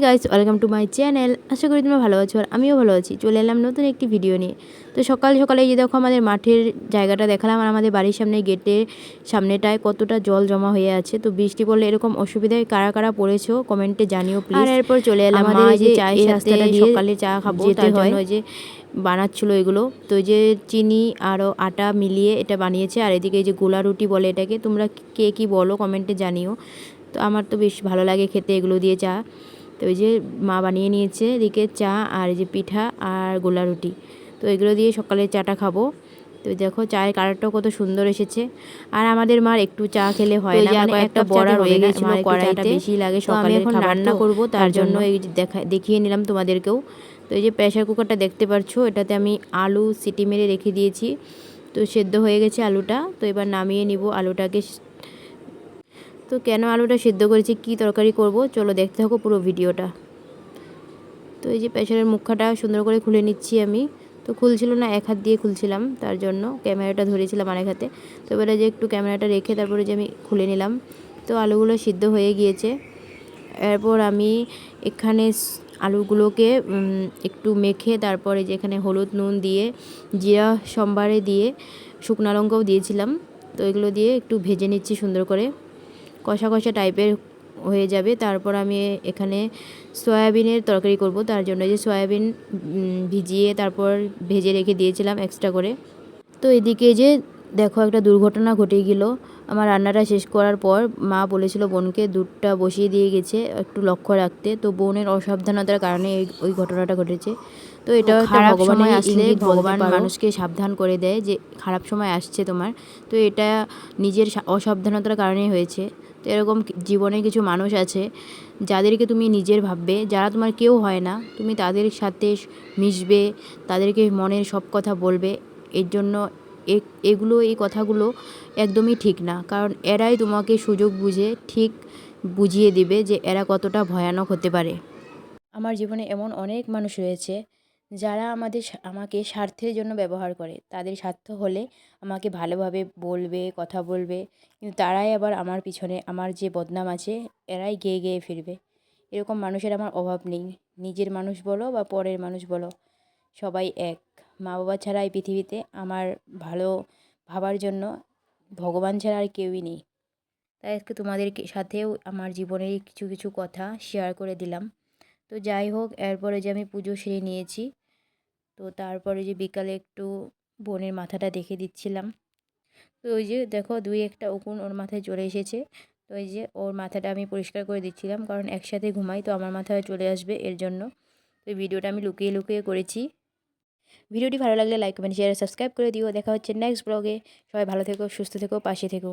Guys, welcome to my channel. আশা করি তোমরা ভালো আছো আর আমিও ভালো আছি। চলে এলাম নতুন একটি ভিডিও নিয়ে। তো সকাল সকালে যে দেখো আমাদের মাঠের জায়গাটা দেখালাম, আর আমাদের বাড়ির সামনে গেটের সামনেটায় কতটা জল জমা হয়ে আছে। তো বৃষ্টি পড়লে এরকম অসুবিধায় কারা কারা পড়েছো কমেন্টে জানিও প্লিজ। আর এরপর চলে এলাম আমাদের যে চায়ের এই সাথে রাস্তাটা দিয়ে সকালে চা খাবো যেতে তার হয়, জন্য যে বানাচ্ছিল এগুলো। তো এই যে চিনি আরও আটা মিলিয়ে এটা বানিয়েছে, আর এদিকে এই যে গোলা রুটি বলে এটাকে, তোমরা কে কী বলো কমেন্টে জানিও। তো আমার তো বেশ ভালো লাগে খেতে এগুলো দিয়ে চা। তো ওই যে মা বানিয়ে নিয়েছে এদিকে চা, আর এই যে পিঠা আর গোলা রুটি। তো এগুলো দিয়ে সকালে চাটা খাবো। তো দেখো চায়ের কালারটাও কত সুন্দর এসেছে। আর আমাদের মার একটু চা খেলে হয় না, মানে একটা বড়া রয়ে গেছিল কড়াইতে, বেশি লাগে সকালে। আমি এখন রান্না করব, তার জন্য এই দেখিয়ে নিলাম তোমাদেরকেও। তো এই যে প্রেশার কুকারটা দেখতে পাচ্ছো, এটাতে আমি আলু সিটি মেরে রেখে দিয়েছি। তো সেদ্ধ হয়ে গেছে আলুটা। তো এবার নামিয়ে নিব আলুটাকে। তো কেন আলুটা সিদ্ধ করেছি, কি তরকারি করব, চলো দেখতে থাকো পুরো ভিডিওটা। তো এই যে প্রেশারের মুখাটা সুন্দর করে খুলে নিচ্ছি আমি। তো খুলছিল না, এক হাত দিয়ে খুলছিলাম, তার জন্য ক্যামেরাটা ধরেছিলাম আরেক হাতে। তো এবারে যে একটু ক্যামেরাটা রেখে তারপরে যে আমি খুলে নিলাম। তো আলুগুলো সিদ্ধ হয়ে গিয়েছে। এরপর আমি এখানে আলুগুলোকে একটু মেখে তারপরে যেখানে হলুদ নুন দিয়ে জিরা সম্বারে দিয়ে শুকনো লঙ্কাও দিয়েছিলাম। তো এগুলো দিয়ে একটু ভেজে নিচ্ছি সুন্দর করে, কষা কষা টাইপের হয়ে যাবে। তারপর আমি এখানে সয়াবিনের তরকারি করব, তার জন্য যে সয়াবিন ভিজিয়ে তারপর ভেজে রেখে দিয়েছিলাম এক্সট্রা করে। তো এদিকে যে দেখো একটা দুর্ঘটনা ঘটে গেল। আমার রান্নাটা শেষ করার পর মা বলেছিল বোনকে দুধটা বসিয়ে দিয়ে গেছে একটু লক্ষ্য রাখতে। তো বোনের অসাবধানতার কারণে ওই ঘটনাটা ঘটেছে। তো এটাও একটা ভগবানের ইঙ্গিত, ভগবান মানুষকে সাবধান করে দেয় যে খারাপ সময় আসছে তোমার। তো এটা নিজের অসাবধানতার কারণেই হয়েছে। তো এরকম জীবনে কিছু মানুষ আছে যাদেরকে তুমি নিজের ভাববে, যারা তোমার কেউ হয় না, তুমি তাদের সাথে মিশবে, তাদেরকে মনের সব কথা বলবে। এর জন্য এই কথাগুলো একদমই ঠিক না, কারণ এরাই তোমাকে সুযোগ বুঝে ঠিক বুঝিয়ে দেবে যে এরা কতটা ভয়ানক হতে পারে। আমার জীবনে এমন অনেক মানুষ রয়েছে যারা আমাকে স্বার্থের জন্য ব্যবহার করে। তাদের স্বার্থ হলে আমাকে ভালোভাবে বলবে, কথা বলবে, কিন্তু তারাই আবার আমার পিছনে আমার যে বদনাম আছে এরাই গেয়ে গেয়ে ফিরবে। এরকম মানুষের আমার অভাব নেই। নিজের মানুষ বলো বা পরের মানুষ বলো, সবাই এক। মা বাবা ছাড়া এই পৃথিবীতে আমার ভালো ভাবার জন্য ভগবান ছাড়া আর কেউই নেই। তাই আজকে তোমাদের সাথেও আমার জীবনের কিছু কিছু কথা শেয়ার করে দিলাম। তো যাই হোক, এরপরে যে আমি পুজো সেরে নিয়েছি। তো তারপরে যে বিকালে একটু বোনের মাথাটা দেখে দিচ্ছিলাম। তো ওই যে দেখো দুই একটা উকুন ওর মাথায় চলে এসেছে। তো এই যে ওর মাথাটা আমি পরিষ্কার করে দিচ্ছিলাম, কারণ একসাথে ঘুমাই তো আমার মাথায় চলে আসবে এর জন্য। তো এই ভিডিওটা আমি লুকিয়ে লুকিয়ে করেছি। ভিডিওটি ভালো লাগলে লাইক কমেন্ট শেয়ার সাবস্ক্রাইব করে দিও। দেখা হচ্ছে নেক্সট ব্লগে। সবাই ভালো থেকো, সুস্থ থেকো, পাশে থেকো।